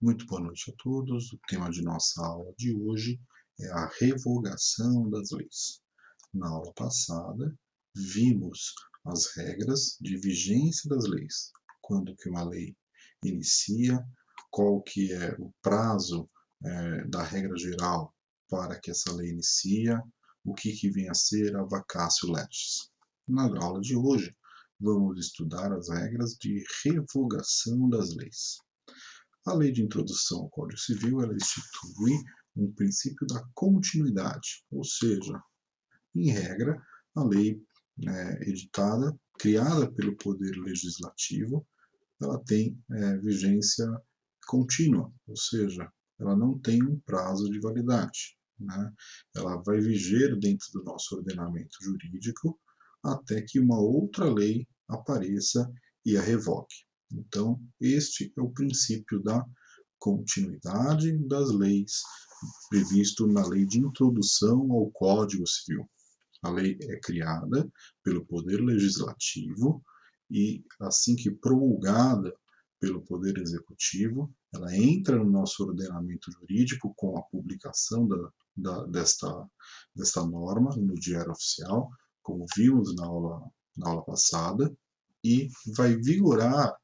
Muito boa noite a todos. O tema de nossa aula de hoje é a revogação das leis. Na aula passada, vimos as regras de vigência das leis. Quando que uma lei inicia, qual que é o prazo da regra geral para que essa lei inicia, o que vem a ser a vacatio legis. Na aula de hoje, vamos estudar as regras de revogação das leis. A Lei de Introdução ao Código Civil ela institui um princípio da continuidade, ou seja, em regra, a lei editada, criada pelo Poder Legislativo, ela tem vigência contínua, ou seja, ela não tem um prazo de validade. Né? Ela vai viger dentro do nosso ordenamento jurídico até que uma outra lei apareça e a revogue. Então, este é o princípio da continuidade das leis previsto na Lei de Introdução ao Código Civil. A lei é criada pelo Poder Legislativo e, assim que promulgada pelo Poder Executivo, ela entra no nosso ordenamento jurídico com a publicação desta norma no Diário Oficial, como vimos na aula passada, e vai vigorar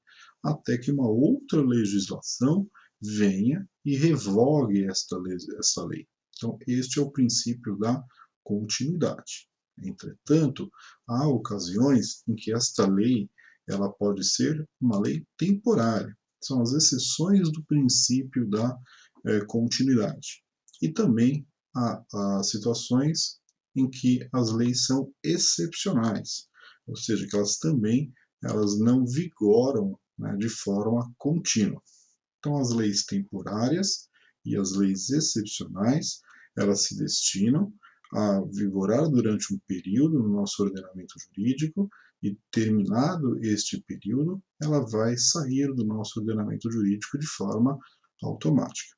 até que uma outra legislação venha e revogue essa lei. Então, este é o princípio da continuidade. Entretanto, há ocasiões em que esta lei ela pode ser uma lei temporária. São as exceções do princípio da continuidade. E também há situações em que as leis são excepcionais, ou seja, que elas não vigoram, né, de forma contínua. Então, as leis temporárias e as leis excepcionais, elas se destinam a vigorar durante um período no nosso ordenamento jurídico e, terminado este período, ela vai sair do nosso ordenamento jurídico de forma automática.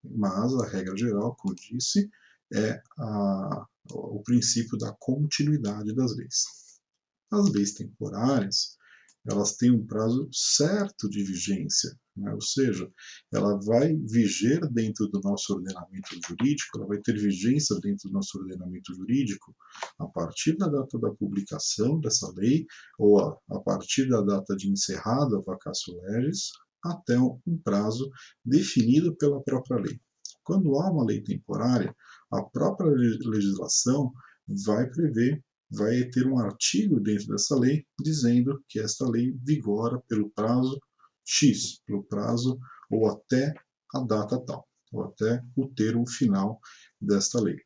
Mas a regra geral, como eu disse, é o princípio da continuidade das leis. As leis temporárias, elas têm um prazo certo de vigência, né? Ou seja, ela vai viger dentro do nosso ordenamento jurídico, ela vai ter vigência dentro do nosso ordenamento jurídico a partir da data da publicação dessa lei ou a partir da data de encerrada a vacatio legis até um prazo definido pela própria lei. Quando há uma lei temporária, a própria legislação vai ter um artigo dentro dessa lei dizendo que esta lei vigora pelo prazo X, pelo prazo ou até a data tal, ou até o termo final desta lei.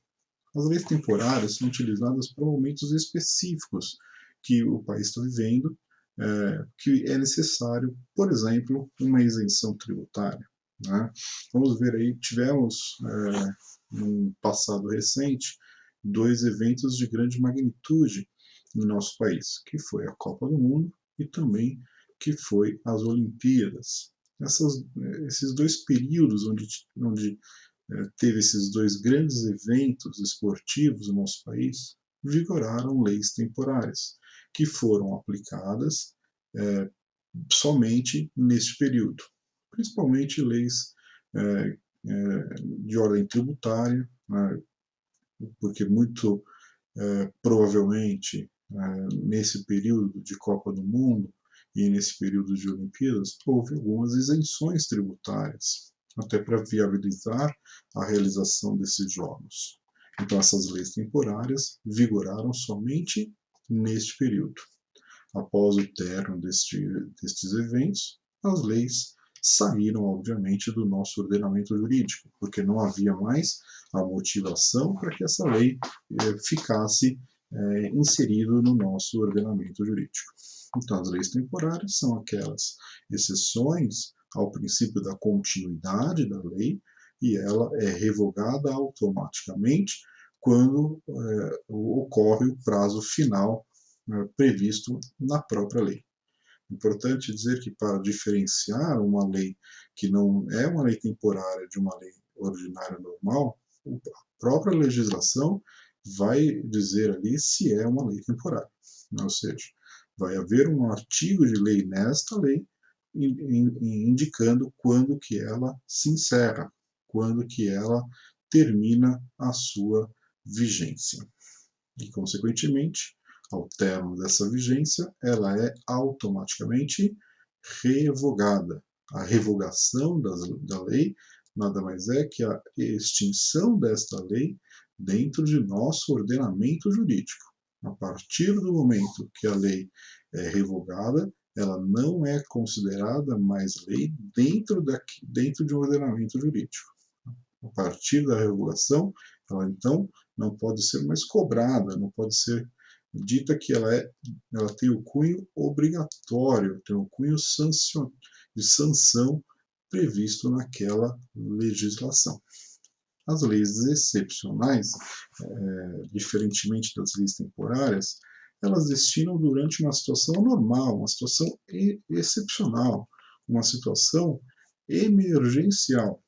As leis temporárias são utilizadas para momentos específicos que o país está vivendo, que é necessário, por exemplo, uma isenção tributária. Né? Vamos ver aí, tivemos no passado recente 2 eventos de grande magnitude no nosso país, que foi a Copa do Mundo e também que foi as Olimpíadas. Esses 2 períodos onde teve esses 2 grandes eventos esportivos no nosso país, vigoraram leis temporárias, que foram aplicadas somente neste período, principalmente leis de ordem tributária, né, porque muito provavelmente nesse período de Copa do Mundo e nesse período de Olimpíadas houve algumas isenções tributárias, até para viabilizar a realização desses jogos. Então essas leis temporárias vigoraram somente neste período. Após o término destes eventos, as leis saíram, obviamente, do nosso ordenamento jurídico, porque não havia mais a motivação para que essa lei ficasse inserido no nosso ordenamento jurídico. Então, as leis temporárias são aquelas exceções ao princípio da continuidade da lei e ela é revogada automaticamente quando ocorre o prazo final previsto na própria lei. Importante dizer que para diferenciar uma lei que não é uma lei temporária de uma lei ordinária normal, a própria legislação vai dizer ali se é uma lei temporária. Ou seja, vai haver um artigo de lei nesta lei indicando quando que ela se encerra, quando que ela termina a sua vigência. E, consequentemente, ao término dessa vigência, ela é automaticamente revogada. A revogação da lei nada mais é que a extinção desta lei dentro de nosso ordenamento jurídico. A partir do momento que a lei é revogada, ela não é considerada mais lei dentro de um ordenamento jurídico. A partir da revogação, ela então não pode ser mais cobrada, não pode ser dita que ela tem o cunho obrigatório, tem o cunho de sanção previsto naquela legislação. As leis excepcionais, diferentemente das leis temporárias, elas destinam durante uma situação normal, uma situação excepcional, uma situação emergencial,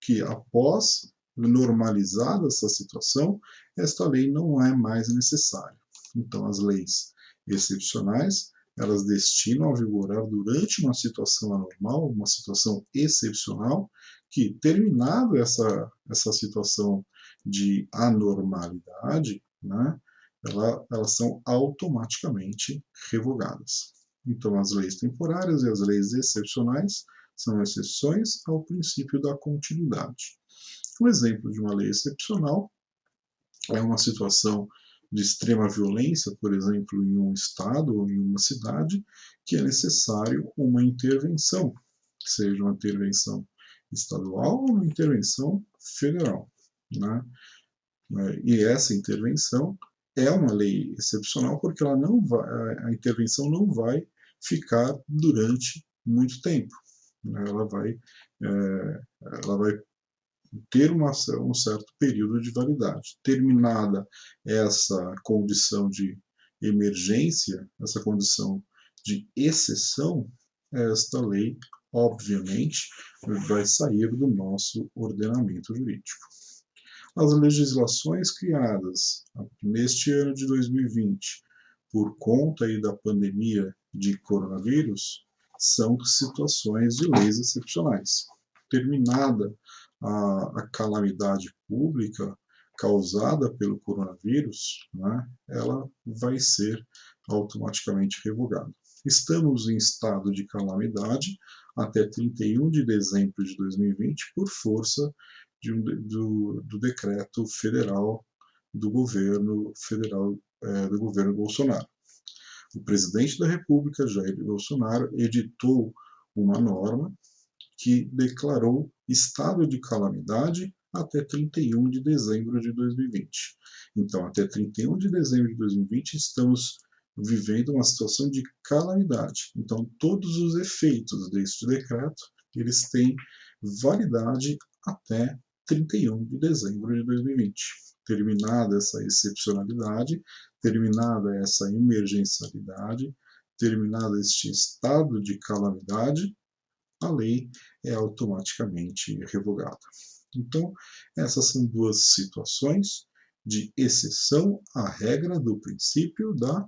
que após normalizada essa situação, esta lei não é mais necessária. Então, as leis excepcionais, elas destinam a vigorar durante uma situação anormal, uma situação excepcional, que, terminado essa situação de anormalidade, né, elas são automaticamente revogadas. Então, as leis temporárias e as leis excepcionais são exceções ao princípio da continuidade. Um exemplo de uma lei excepcional é uma situação de extrema violência, por exemplo, em um estado ou em uma cidade, que é necessário uma intervenção, seja uma intervenção estadual ou uma intervenção federal, né? E essa intervenção é uma lei excepcional porque a intervenção não vai ficar durante muito tempo. Ela vai, ela vai ter um certo período de validade. Terminada essa condição de emergência, essa condição de exceção, esta lei, obviamente, vai sair do nosso ordenamento jurídico. As legislações criadas neste ano de 2020 por conta aí da pandemia de coronavírus são situações de leis excepcionais. Terminada a calamidade pública causada pelo coronavírus, né, ela vai ser automaticamente revogada. Estamos em estado de calamidade até 31 de dezembro de 2020 por força do decreto federal do governo Bolsonaro. O presidente da República, Jair Bolsonaro, editou uma norma que declarou estado de calamidade até 31 de dezembro de 2020. Então, até 31 de dezembro de 2020, estamos vivendo uma situação de calamidade. Então, todos os efeitos deste decreto, eles têm validade até 31 de dezembro de 2020. Terminada essa excepcionalidade, terminada essa emergencialidade, terminado este estado de calamidade, a lei é automaticamente revogada. Então, essas são duas situações de exceção à regra do princípio da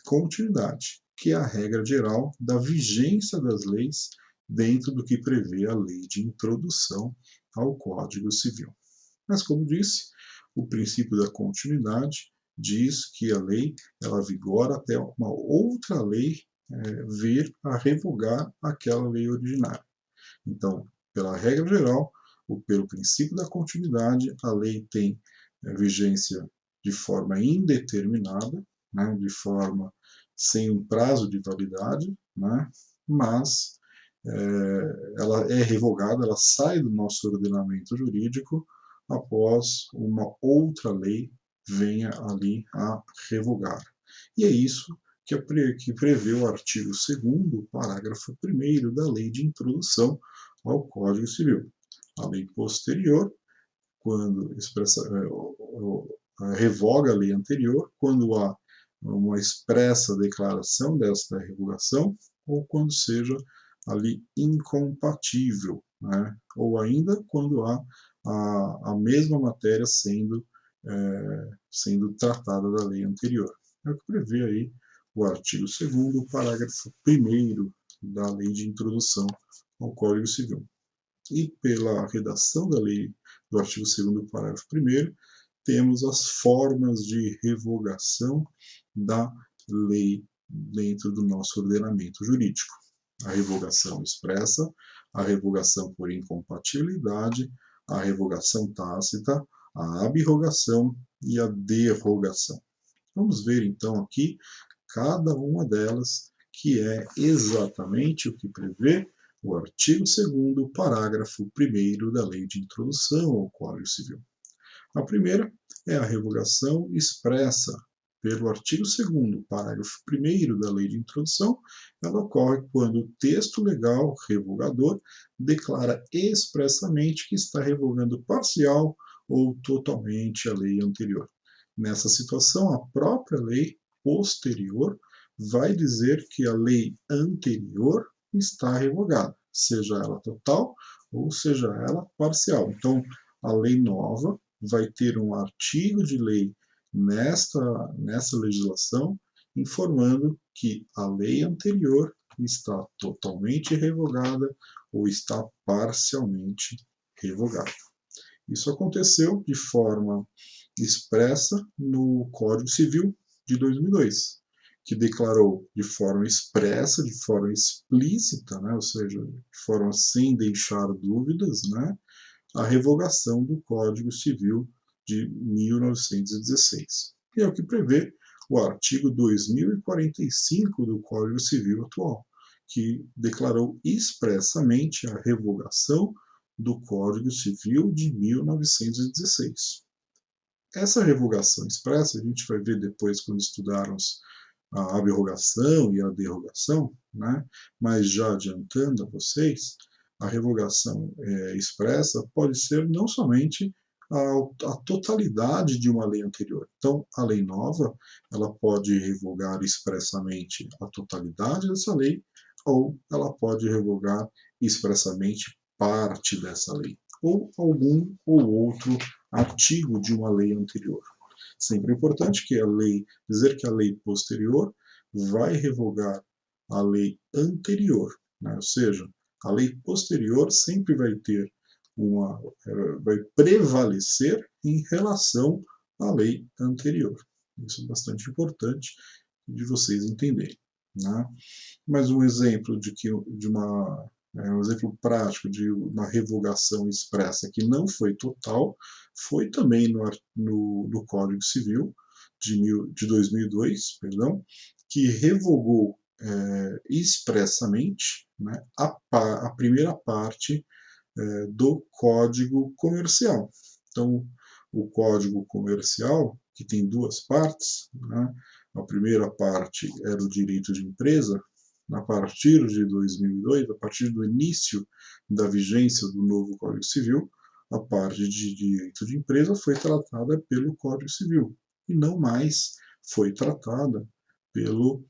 continuidade, que é a regra geral da vigência das leis dentro do que prevê a lei de introdução ao Código Civil. Mas, como disse, o princípio da continuidade diz que a lei ela vigora até uma outra lei vir a revogar aquela lei originária. Então, pela regra geral, ou pelo princípio da continuidade, a lei tem vigência de forma indeterminada, né, de forma sem um prazo de validade, né, mas ela é revogada, ela sai do nosso ordenamento jurídico após uma outra lei venha ali a revogar. E é isso que prevê o artigo 2º, parágrafo 1º da Lei de Introdução ao Código Civil. A lei posterior, quando revoga a lei anterior, quando há uma expressa declaração desta revogação, ou quando seja ali incompatível, né? Ou ainda quando há a mesma matéria sendo tratada da lei anterior. É o que prevê aí o artigo 2º, parágrafo 1º da Lei de Introdução ao Código Civil. E pela redação da lei do artigo 2º, parágrafo 1º, temos as formas de revogação da lei dentro do nosso ordenamento jurídico. A revogação expressa, a revogação por incompatibilidade, a revogação tácita, a abrogação e a derrogação. Vamos ver então aqui cada uma delas, que é exatamente o que prevê o artigo 2º, parágrafo 1º da Lei de Introdução ao Código Civil. A primeira é a revogação expressa. Pelo artigo 2º, parágrafo 1º da Lei de Introdução, ela ocorre quando o texto legal revogador declara expressamente que está revogando parcial ou totalmente a lei anterior. Nessa situação, a própria lei posterior vai dizer que a lei anterior está revogada, seja ela total ou seja ela parcial. Então, a lei nova vai ter um artigo de lei nessa legislação informando que a lei anterior está totalmente revogada ou está parcialmente revogada. Isso aconteceu de forma expressa no Código Civil de 2002, que declarou de forma expressa, de forma explícita, né, ou seja, de forma sem deixar dúvidas, né, a revogação do Código Civil de 1916. E é o que prevê o artigo 2045 do Código Civil atual, que declarou expressamente a revogação do Código Civil de 1916. Essa revogação expressa, a gente vai ver depois quando estudarmos a abrogação e a derrogação, né? Mas já adiantando a vocês, a revogação expressa pode ser não somente a totalidade de uma lei anterior. Então, a lei nova, ela pode revogar expressamente a totalidade dessa lei, ou ela pode revogar expressamente parte dessa lei, ou algum ou outro artigo de uma lei anterior. Sempre é importante que dizer que a lei posterior vai revogar a lei anterior, né? Ou seja, a lei posterior sempre vai vai prevalecer em relação à lei anterior. Isso é bastante importante de vocês entenderem, né? Mais um exemplo um exemplo prático de uma revogação expressa que não foi total foi também no Código Civil de 2002, perdão, que revogou expressamente, né, a primeira parte do Código Comercial. Então, o Código Comercial, que tem duas partes, né, a primeira parte era o direito de empresa. A partir de 2002, a partir do início da vigência do novo Código Civil, a parte de direito de empresa foi tratada pelo Código Civil e não mais foi tratada pelo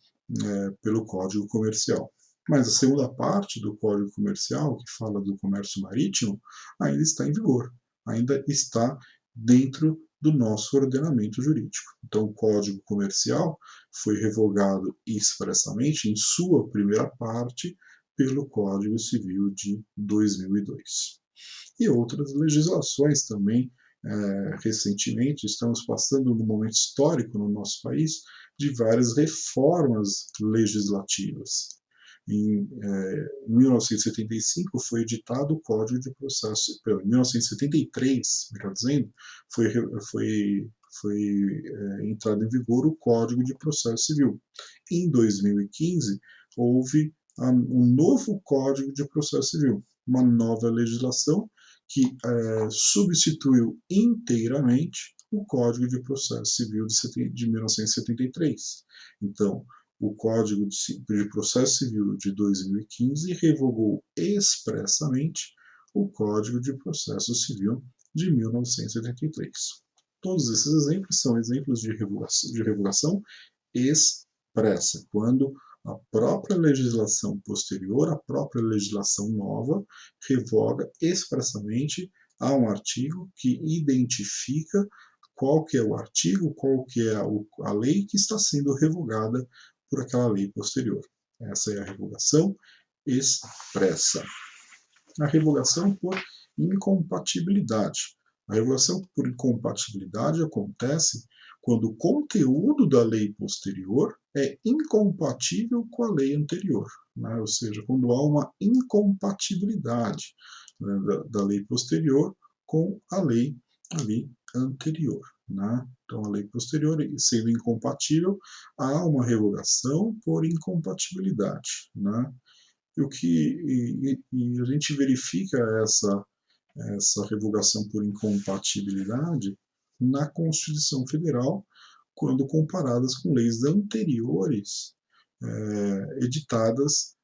Código Comercial. Mas a segunda parte do Código Comercial, que fala do comércio marítimo, ainda está em vigor, ainda está dentro do nosso ordenamento jurídico. Então, o Código Comercial foi revogado expressamente em sua primeira parte pelo Código Civil de 2002. E outras legislações também, recentemente, estamos passando num momento histórico no nosso país de várias reformas legislativas. Em 1975 foi editado o Código de Processo, em 1973, melhor dizendo, foi entrado em vigor o Código de Processo Civil. Em 2015 houve um novo Código de Processo Civil, uma nova legislação que substituiu inteiramente o Código de Processo Civil de 1973. Então, o Código de Processo Civil de 2015 revogou expressamente o Código de Processo Civil de 1973. Todos esses exemplos são exemplos de revogação expressa, quando a própria legislação posterior, a própria legislação nova, revoga expressamente a um artigo que identifica qual que é o artigo, qual que é a lei que está sendo revogada por aquela lei posterior. Essa é a revogação expressa. A revogação por incompatibilidade. A revogação por incompatibilidade acontece quando o conteúdo da lei posterior é incompatível com a lei anterior, né? Ou seja, quando há uma incompatibilidade, né, da lei posterior com a lei ali anterior, né? Então, a lei posterior sendo incompatível, há uma revogação por incompatibilidade, né? E a gente verifica essa revogação por incompatibilidade na Constituição Federal, quando comparadas com leis anteriores editadas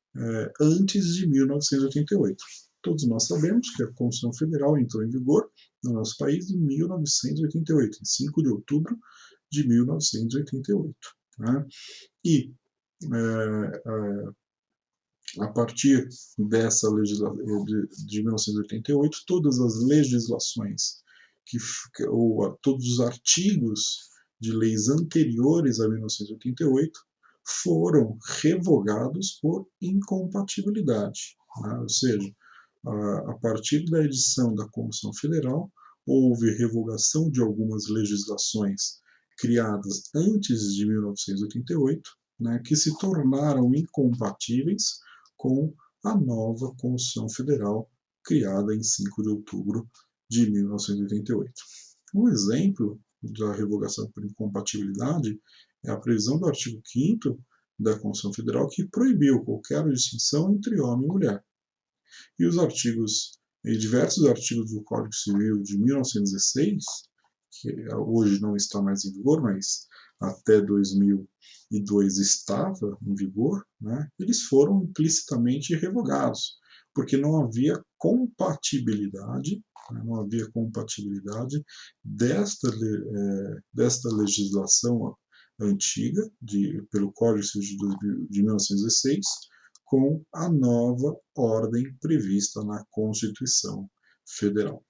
antes de 1988. Todos nós sabemos que a Constituição Federal entrou em vigor no nosso país em 1988, em 5 de outubro de 1988. Né? E a partir dessa legislação de 1988, todas as legislações ou todos os artigos de leis anteriores a 1988 foram revogados por incompatibilidade, né? Ou seja, a partir da edição da Constituição Federal, houve revogação de algumas legislações criadas antes de 1988, né, que se tornaram incompatíveis com a nova Constituição Federal, criada em 5 de outubro de 1988. Um exemplo da revogação por incompatibilidade é a previsão do artigo 5º da Constituição Federal, que proibiu qualquer distinção entre homem e mulher. E os artigos, diversos artigos do Código Civil de 1916, que hoje não está mais em vigor, mas até 2002 estava em vigor, né, eles foram implicitamente revogados, porque não havia compatibilidade, né, não havia compatibilidade desta legislação antiga, pelo Código Civil de 1916, com a nova ordem prevista na Constituição Federal.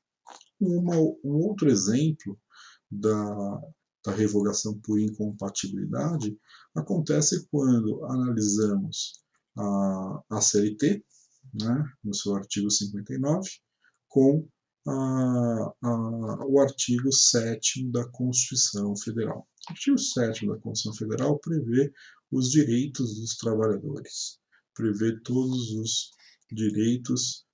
Um outro exemplo da revogação por incompatibilidade acontece quando analisamos a CLT, né, no seu artigo 59, com o artigo 7º da Constituição Federal. O artigo 7º da Constituição Federal prevê os direitos dos trabalhadores, prevê todos os direitos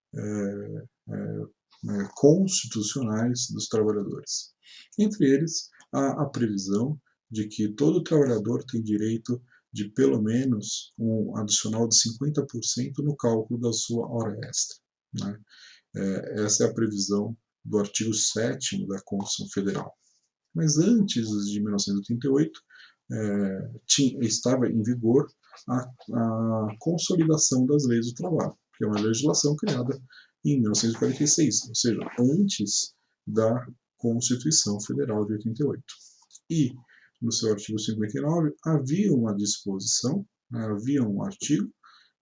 constitucionais dos trabalhadores. Entre eles, há a previsão de que todo trabalhador tem direito de pelo menos um adicional de 50% no cálculo da sua hora extra, né? Essa é a previsão do artigo 7º da Constituição Federal. Mas antes de 1988, estava em vigor a consolidação das leis do trabalho, que é uma legislação criada em 1946, ou seja, antes da Constituição Federal de 88. E, no seu artigo 59, havia uma disposição, né, havia um artigo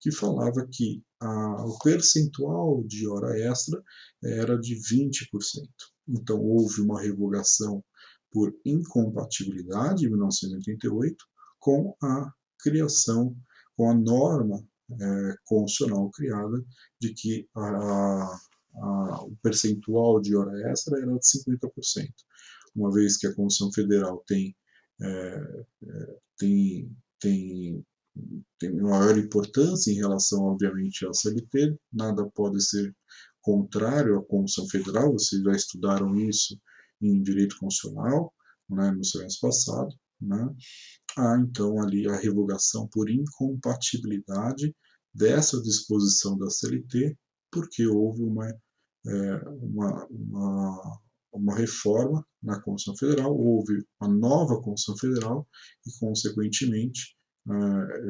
que falava que o percentual de hora extra era de 20%. Então, houve uma revogação por incompatibilidade em 1988 com a criação, com a norma constitucional criada de que o percentual de hora extra era de 50%, uma vez que a Constituição Federal tem maior importância em relação, obviamente, ao CLT, nada pode ser contrário à Constituição Federal, vocês já estudaram isso em direito constitucional, né, no semestre passado, né? Há então ali a revogação por incompatibilidade dessa disposição da CLT, porque houve uma reforma na Constituição Federal, houve uma nova Constituição Federal e, consequentemente,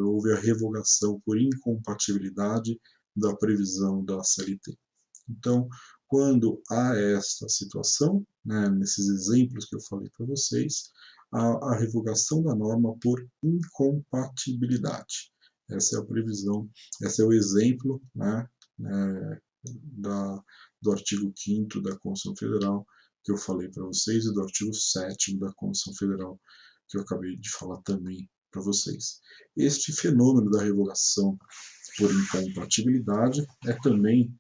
houve a revogação por incompatibilidade da previsão da CLT. Então, quando há esta situação, né, nesses exemplos que eu falei para vocês, a revogação da norma por incompatibilidade. Essa é a previsão, esse é o exemplo, né, do artigo 5º da Constituição Federal que eu falei para vocês e do artigo 7º da Constituição Federal que eu acabei de falar também para vocês. Este fenômeno da revogação por incompatibilidade é também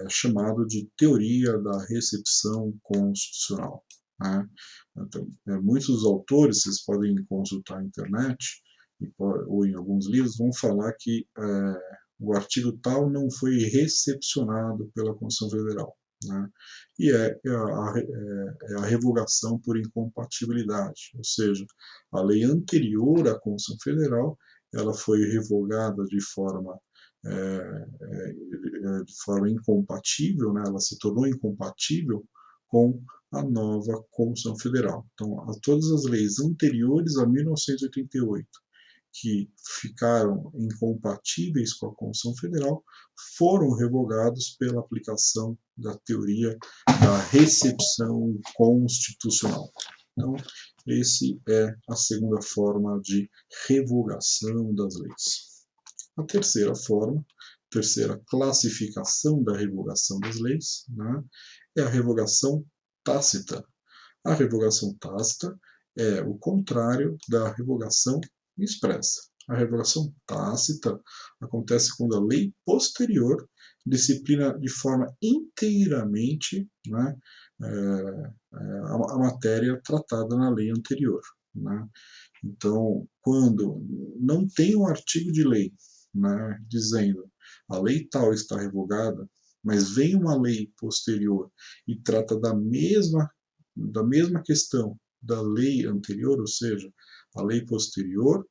chamado de teoria da recepção constitucional, né? Então, muitos autores, vocês podem consultar na internet, ou em alguns livros, vão falar que o artigo tal não foi recepcionado pela Constituição Federal, né? E é a revogação por incompatibilidade, ou seja, a lei anterior à Constituição Federal ela foi revogada de forma incompatível, né? Ela se tornou incompatível com a nova Constituição Federal. Então, todas as leis anteriores a 1988 que ficaram incompatíveis com a Constituição Federal foram revogados pela aplicação da teoria da recepção constitucional. Então, esse é a segunda forma de revogação das leis. A terceira forma, terceira classificação da revogação das leis, né, é a revogação tácita. A revogação tácita é o contrário da revogação expressa. A revogação tácita acontece quando a lei posterior disciplina de forma inteiramente, né, a matéria tratada na lei anterior, né? Então, quando não tem um artigo de lei, né, dizendo a lei tal está revogada, mas vem uma lei posterior e trata da mesma questão da lei anterior, ou seja, a lei posterior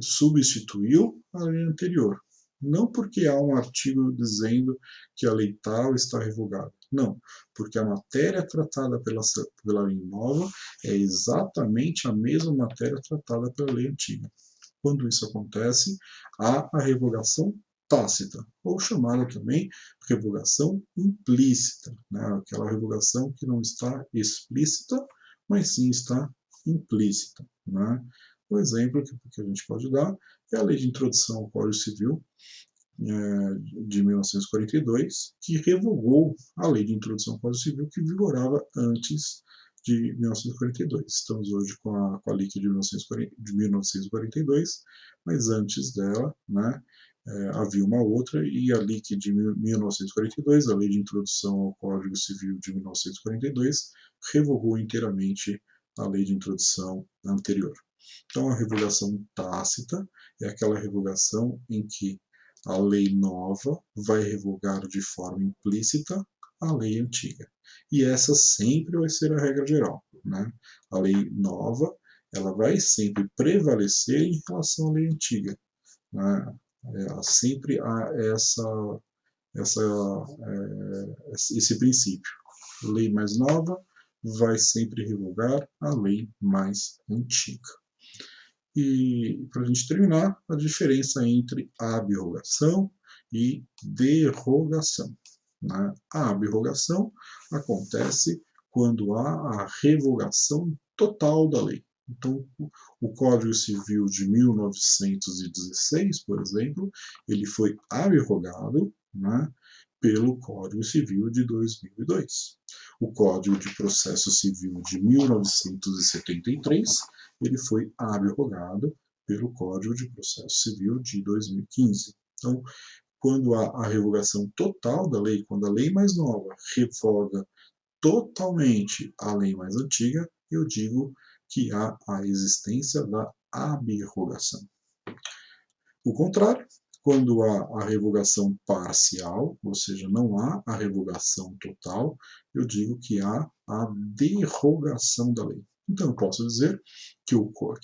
substituiu a lei anterior. Não porque há um artigo dizendo que a lei tal está revogada. Não, porque a matéria tratada pela lei nova é exatamente a mesma matéria tratada pela lei antiga. Quando isso acontece, há a revogação tácita, ou chamada também revogação implícita, né? Aquela revogação que não está explícita, mas sim está implícita, né? O exemplo que a gente pode dar é a Lei de Introdução ao Código Civil de 1942, que revogou a Lei de Introdução ao Código Civil que vigorava antes de 1942. Estamos hoje com a LIC de 1942, mas antes dela, né, havia uma outra, e a LIC de 1942, a Lei de Introdução ao Código Civil de 1942, revogou inteiramente a Lei de Introdução anterior. Então, a revogação tácita é aquela revogação em que a lei nova vai revogar de forma implícita a lei antiga. E essa sempre vai ser a regra geral, né? A lei nova, ela vai sempre prevalecer em relação à lei antiga, né? Sempre há esse princípio. A lei mais nova vai sempre revogar a lei mais antiga. E, para a gente terminar, a diferença entre abrogação e derrogação, né? A abrogação acontece quando há a revogação total da lei. Então, o Código Civil de 1916, por exemplo, ele foi abrogado, né, pelo Código Civil de 2002. O Código de Processo Civil de 1973, ele foi abrogado pelo Código de Processo Civil de 2015. Então, quando há a revogação total da lei, quando a lei mais nova revoga totalmente a lei mais antiga, eu digo que há a existência da abrogação. O contrário, quando há a revogação parcial, ou seja, não há a revogação total, eu digo que há a derrogação da lei. Então, eu posso dizer que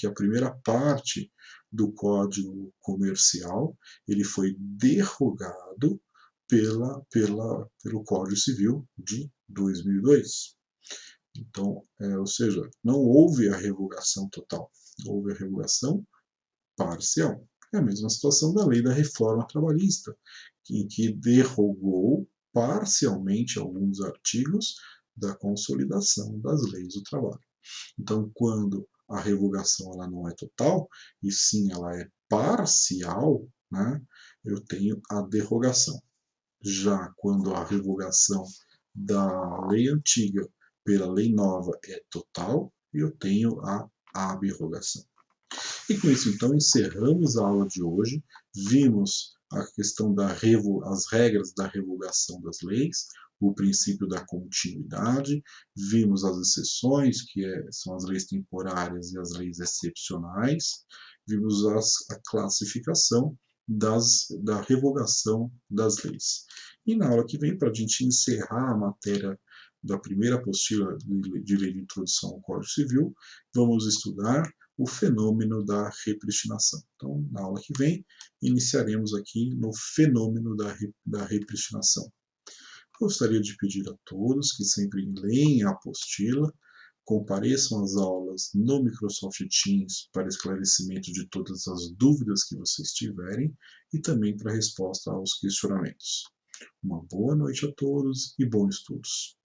a primeira parte do Código Comercial ele foi derrogado pelo Código Civil de 2002. Então, ou seja, não houve a revogação total, houve a revogação parcial. É a mesma situação da lei da reforma trabalhista, em que derrogou parcialmente alguns artigos da consolidação das leis do trabalho. Então, quando a revogação ela não é total, e sim ela é parcial, né, eu tenho a derrogação. Já quando a revogação da lei antiga pela lei nova é total, eu tenho a abrogação. E com isso, então, encerramos a aula de hoje. Vimos a questão as regras da revogação das leis, o princípio da continuidade, vimos as exceções, são as leis temporárias e as leis excepcionais, vimos a classificação da revogação das leis. E na aula que vem, para a gente encerrar a matéria da primeira apostila de lei de introdução ao Código Civil, vamos estudar o fenômeno da repristinação. Então, na aula que vem, iniciaremos aqui no fenômeno da repristinação. Gostaria de pedir a todos que sempre leem a apostila, compareçam às aulas no Microsoft Teams para esclarecimento de todas as dúvidas que vocês tiverem e também para resposta aos questionamentos. Uma boa noite a todos e bons estudos.